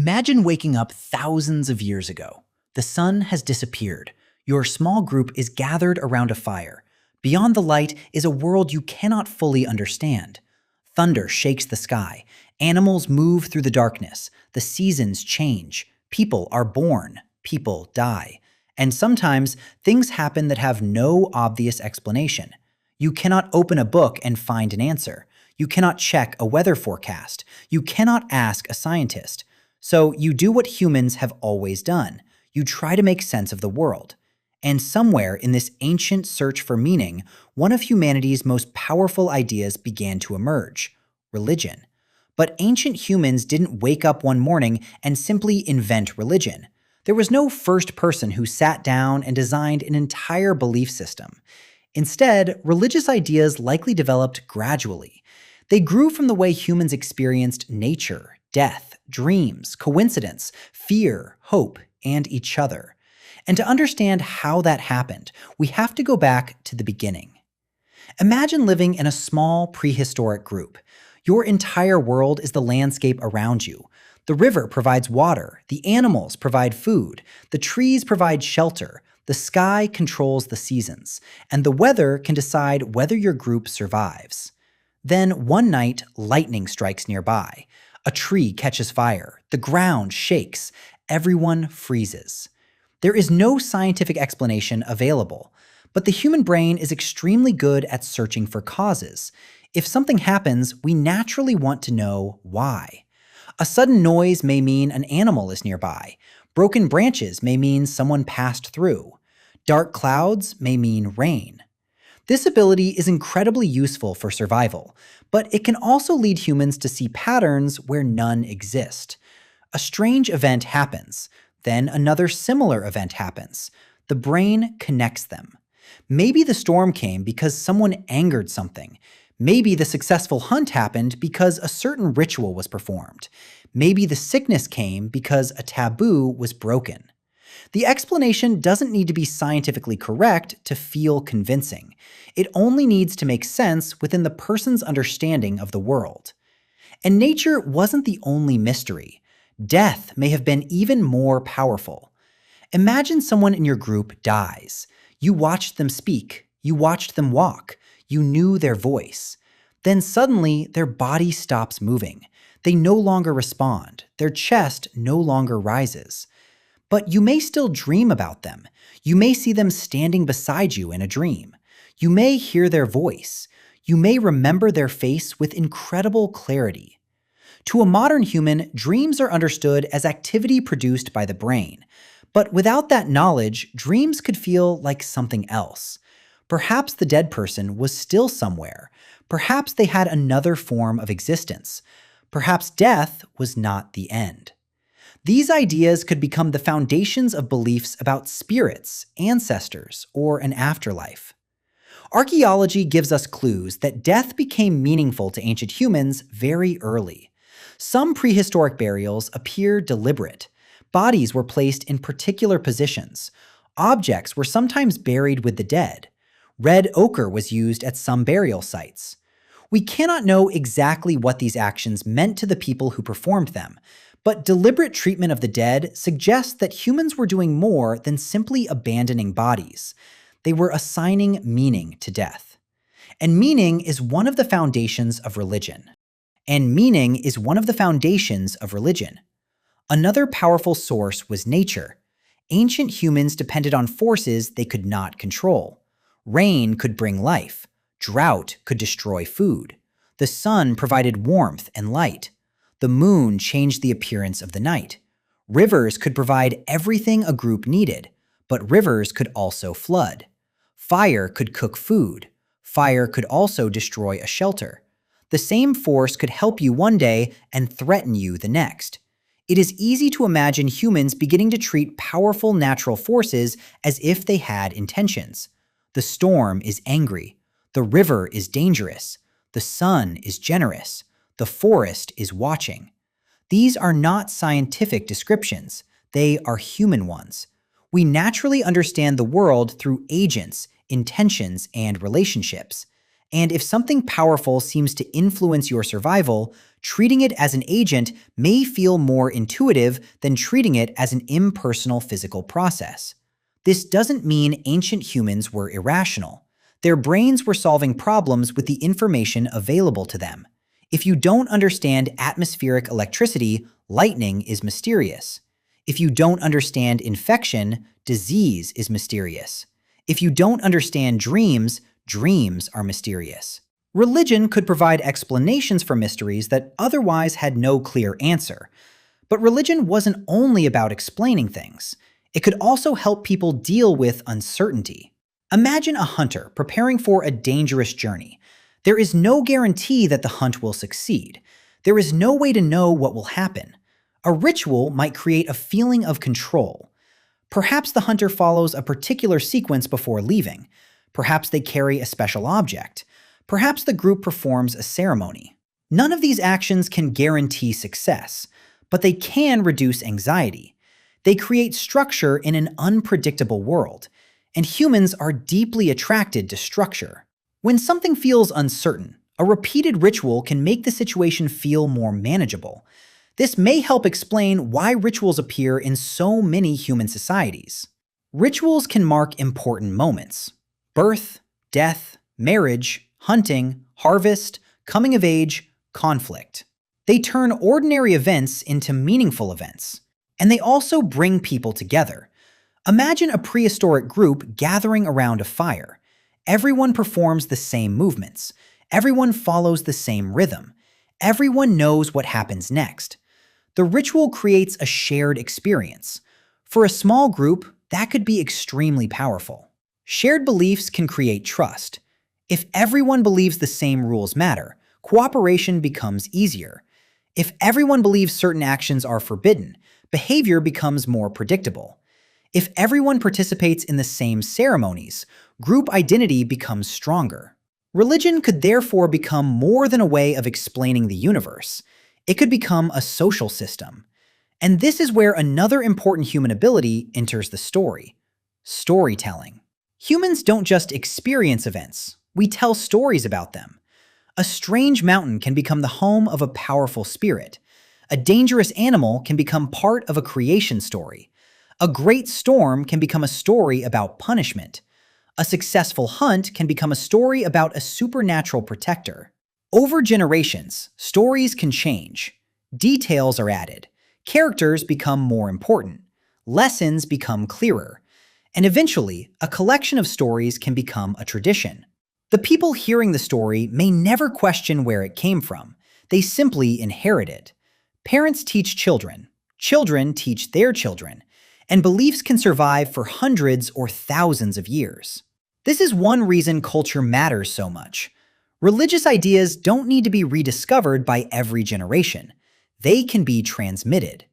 Imagine waking up thousands of years ago. The sun has disappeared. Your small group is gathered around a fire. Beyond the light is a world you cannot fully understand. Thunder shakes the sky. Animals move through the darkness. The seasons change. People are born. People die. And sometimes things happen that have no obvious explanation. You cannot open a book and find an answer. You cannot check a weather forecast. You cannot ask a scientist. So you do what humans have always done. You try to make sense of the world. And somewhere in this ancient search for meaning, one of humanity's most powerful ideas began to emerge: religion. But ancient humans didn't wake up one morning and simply invent religion. There was no first person who sat down and designed an entire belief system. Instead, religious ideas likely developed gradually. They grew from the way humans experienced nature, death, dreams, coincidence, fear, hope, and each other. And to understand how that happened, we have to go back to the beginning. Imagine living in a small prehistoric group. Your entire world is the landscape around you. The river provides water, the animals provide food, the trees provide shelter, the sky controls the seasons, and the weather can decide whether your group survives. Then one night, lightning strikes nearby. A tree catches fire, the ground shakes, everyone freezes. There is no scientific explanation available, but the human brain is extremely good at searching for causes. If something happens, we naturally want to know why. A sudden noise may mean an animal is nearby. Broken branches may mean someone passed through. Dark clouds may mean rain. This ability is incredibly useful for survival, but it can also lead humans to see patterns where none exist. A strange event happens, then another similar event happens. The brain connects them. Maybe the storm came because someone angered something. Maybe the successful hunt happened because a certain ritual was performed. Maybe the sickness came because a taboo was broken. The explanation doesn't need to be scientifically correct to feel convincing. It only needs to make sense within the person's understanding of the world. And nature wasn't the only mystery. Death may have been even more powerful. Imagine someone in your group dies. You watched them speak. You watched them walk. You knew their voice. Then suddenly, their body stops moving. They no longer respond. Their chest no longer rises. But you may still dream about them. You may see them standing beside you in a dream. You may hear their voice. You may remember their face with incredible clarity. To a modern human, dreams are understood as activity produced by the brain. But without that knowledge, dreams could feel like something else. Perhaps the dead person was still somewhere. Perhaps they had another form of existence. Perhaps death was not the end. These ideas could become the foundations of beliefs about spirits, ancestors, or an afterlife. Archaeology gives us clues that death became meaningful to ancient humans very early. Some prehistoric burials appear deliberate. Bodies were placed in particular positions. Objects were sometimes buried with the dead. Red ochre was used at some burial sites. We cannot know exactly what these actions meant to the people who performed them, but deliberate treatment of the dead suggests that humans were doing more than simply abandoning bodies. They were assigning meaning to death. And meaning is one of the foundations of religion. Another powerful source was nature. Ancient humans depended on forces they could not control. Rain could bring life. Drought could destroy food. The sun provided warmth and light. The moon changed the appearance of the night. Rivers could provide everything a group needed, but rivers could also flood. Fire could cook food. Fire could also destroy a shelter. The same force could help you one day and threaten you the next. It is easy to imagine humans beginning to treat powerful natural forces as if they had intentions. The storm is angry. The river is dangerous. The sun is generous. The forest is watching. These are not scientific descriptions. They are human ones. We naturally understand the world through agents, intentions, and relationships. And if something powerful seems to influence your survival, Treating it as an agent may feel more intuitive than treating it as an impersonal physical process. This doesn't mean ancient humans were irrational. Their brains were solving problems with the information available to them. If you don't understand atmospheric electricity, lightning is mysterious. If you don't understand infection, disease is mysterious. If you don't understand dreams, dreams are mysterious. Religion could provide explanations for mysteries that otherwise had no clear answer. But religion wasn't only about explaining things. It could also help people deal with uncertainty. Imagine a hunter preparing for a dangerous journey. There is no guarantee that the hunt will succeed. There is no way to know what will happen. A ritual might create a feeling of control. Perhaps the hunter follows a particular sequence before leaving. Perhaps they carry a special object. Perhaps the group performs a ceremony. None of these actions can guarantee success, but they can reduce anxiety. They create structure in an unpredictable world, and humans are deeply attracted to structure. When something feels uncertain, a repeated ritual can make the situation feel more manageable. This may help explain why rituals appear in so many human societies. Rituals can mark important moments: birth, death, marriage, hunting, harvest, coming of age, conflict. They turn ordinary events into meaningful events. And they also bring people together. Imagine a prehistoric group gathering around a fire. Everyone performs the same movements. Everyone follows the same rhythm. Everyone knows what happens next. The ritual creates a shared experience. For a small group, that could be extremely powerful. Shared beliefs can create trust. If everyone believes the same rules matter, cooperation becomes easier. If everyone believes certain actions are forbidden, behavior becomes more predictable. If everyone participates in the same ceremonies, group identity becomes stronger. Religion could therefore become more than a way of explaining the universe. It could become a social system. And this is where another important human ability enters the story: storytelling. Humans don't just experience events, we tell stories about them. A strange mountain can become the home of a powerful spirit. A dangerous animal can become part of a creation story. A great storm can become a story about punishment. A successful hunt can become a story about a supernatural protector. Over generations, stories can change. Details are added. Characters become more important. Lessons become clearer. And eventually, a collection of stories can become a tradition. The people hearing the story may never question where it came from. They simply inherit it. Parents teach children. Children teach their children. And beliefs can survive for hundreds or thousands of years. This is one reason culture matters so much. Religious ideas don't need to be rediscovered by every generation. They can be transmitted.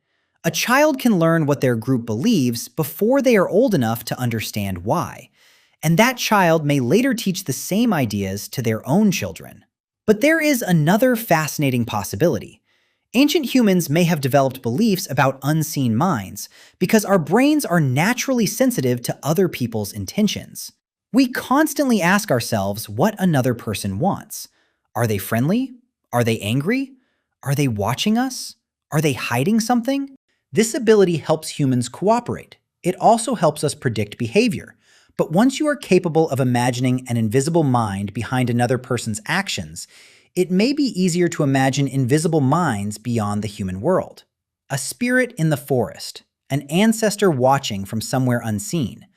A child can learn what their group believes before they are old enough to understand why. And that child may later teach the same ideas to their own children. But there is another fascinating possibility. Ancient humans may have developed beliefs about unseen minds because our brains are naturally sensitive to other people's intentions. We constantly ask ourselves what another person wants. Are they friendly? Are they angry? Are they watching us? Are they hiding something? This ability helps humans cooperate. It also helps us predict behavior. But once you are capable of imagining an invisible mind behind another person's actions, it may be easier to imagine invisible minds beyond the human world. A spirit in the forest, an ancestor watching from somewhere unseen,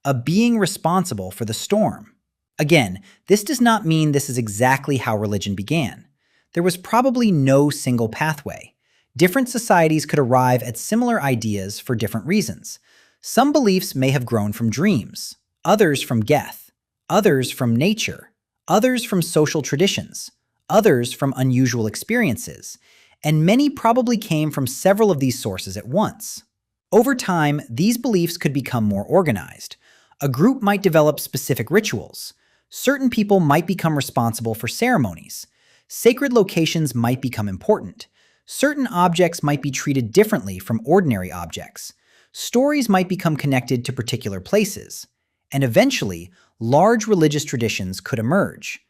a being responsible for the storm. Again, this does not mean this is exactly how religion began. There was probably no single pathway. Different societies could arrive at similar ideas for different reasons. Some beliefs may have grown from dreams, others from death, others from nature, others from social traditions, others from unusual experiences, and many probably came from several of these sources at once. Over time, these beliefs could become more organized. A group might develop specific rituals. Certain people might become responsible for ceremonies. Sacred locations might become important. Certain objects might be treated differently from ordinary objects. Stories might become connected to particular places. And eventually, large religious traditions could emerge.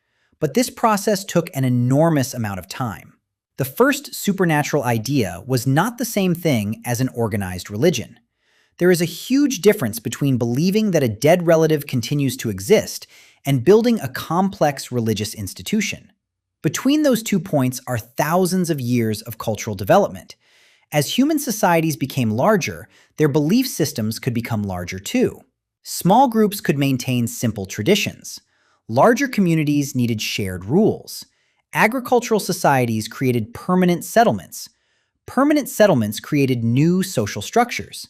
But this process took an enormous amount of time. The first supernatural idea was not the same thing as an organized religion. There is a huge difference between believing that a dead relative continues to exist and building a complex religious institution. Between those 2 points are thousands of years of cultural development. As human societies became larger, their belief systems could become larger too. Small groups could maintain simple traditions. Larger communities needed shared rules. Agricultural societies created permanent settlements. Permanent settlements created new social structures.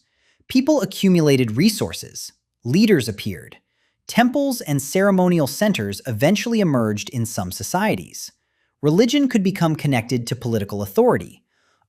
People accumulated resources. Leaders appeared. Temples and ceremonial centers eventually emerged in some societies. Religion could become connected to political authority.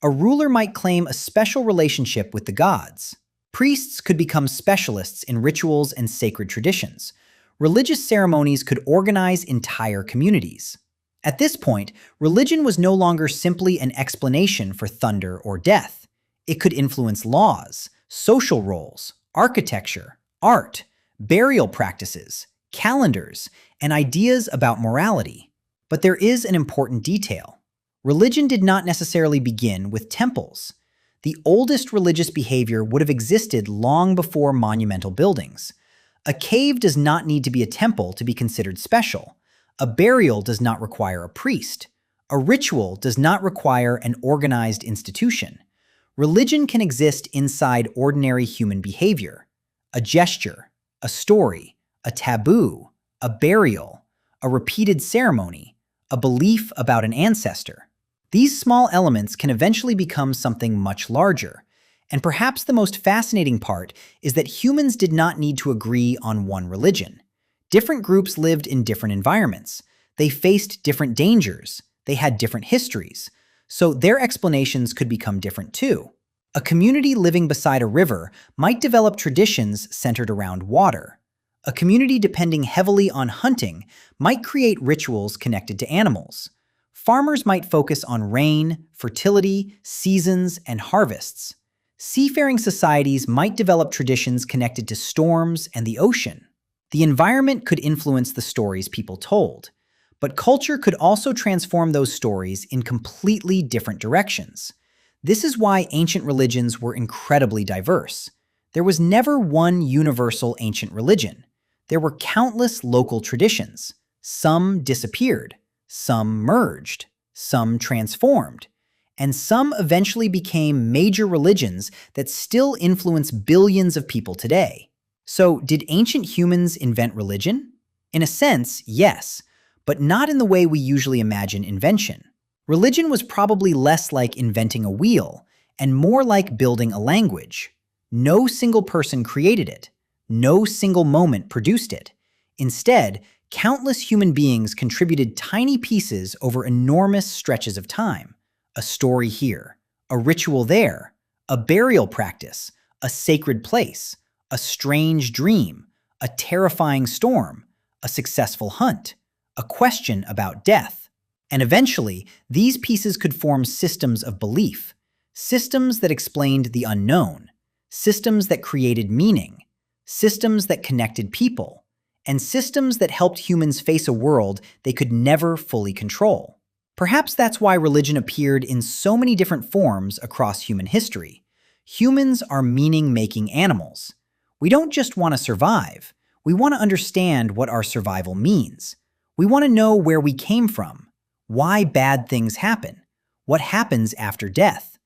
A ruler might claim a special relationship with the gods. Priests could become specialists in rituals and sacred traditions. Religious ceremonies could organize entire communities. At this point, religion was no longer simply an explanation for thunder or death. It could influence laws, social roles, architecture, art, burial practices, calendars, and ideas about morality. But there is an important detail. Religion did not necessarily begin with temples. The oldest religious behavior would have existed long before monumental buildings. A cave does not need to be a temple to be considered special. A burial does not require a priest. A ritual does not require an organized institution. Religion can exist inside ordinary human behavior. A gesture, a story, a taboo, a burial, a repeated ceremony, a belief about an ancestor. These small elements can eventually become something much larger. And perhaps the most fascinating part is that humans did not need to agree on one religion. Different groups lived in different environments. They faced different dangers. They had different histories. So their explanations could become different too. A community living beside a river might develop traditions centered around water. A community depending heavily on hunting might create rituals connected to animals. Farmers might focus on rain, fertility, seasons, and harvests. Seafaring societies might develop traditions connected to storms and the ocean. The environment could influence the stories people told, but culture could also transform those stories in completely different directions. This is why ancient religions were incredibly diverse. There was never one universal ancient religion. There were countless local traditions. Some disappeared. Some merged, some transformed, and some eventually became major religions that still influence billions of people today. So, did ancient humans invent religion? In a sense, yes, but not in the way we usually imagine invention. Religion was probably less like inventing a wheel and more like building a language. No single person created it. No single moment produced it. Instead, countless human beings contributed tiny pieces over enormous stretches of time. A story here, a ritual there, a burial practice, a sacred place, a strange dream, a terrifying storm, a successful hunt, a question about death. And eventually, these pieces could form systems of belief, systems that explained the unknown, systems that created meaning, systems that connected people, and systems that helped humans face a world they could never fully control. Perhaps that's why religion appeared in so many different forms across human history. Humans are meaning-making animals. We don't just want to survive. We want to understand what our survival means. We want to know where we came from, why bad things happen, what happens after death,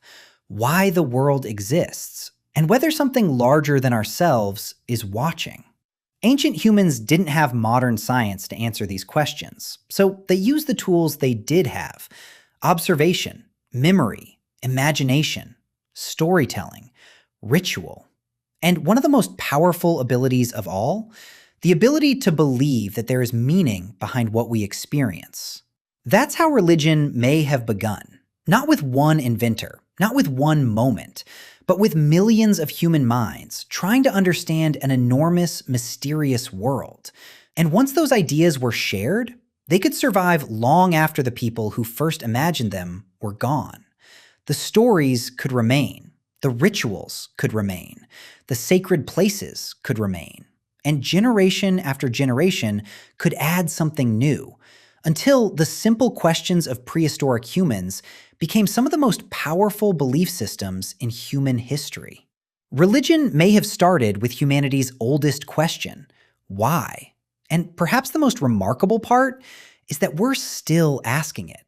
why the world exists, and whether something larger than ourselves is watching. Ancient humans didn't have modern science to answer these questions, so they used the tools they did have: observation, memory, imagination, storytelling, ritual. And one of the most powerful abilities of all, the ability to believe that there is meaning behind what we experience. That's how religion may have begun. Not with one inventor, not with one moment, but with millions of human minds trying to understand an enormous, mysterious world. And once those ideas were shared, they could survive long after the people who first imagined them were gone. The stories could remain. The rituals could remain. The sacred places could remain. And generation after generation could add something new, until the simple questions of prehistoric humans became some of the most powerful belief systems in human history. Religion may have started with humanity's oldest question, why? And perhaps the most remarkable part is that we're still asking it.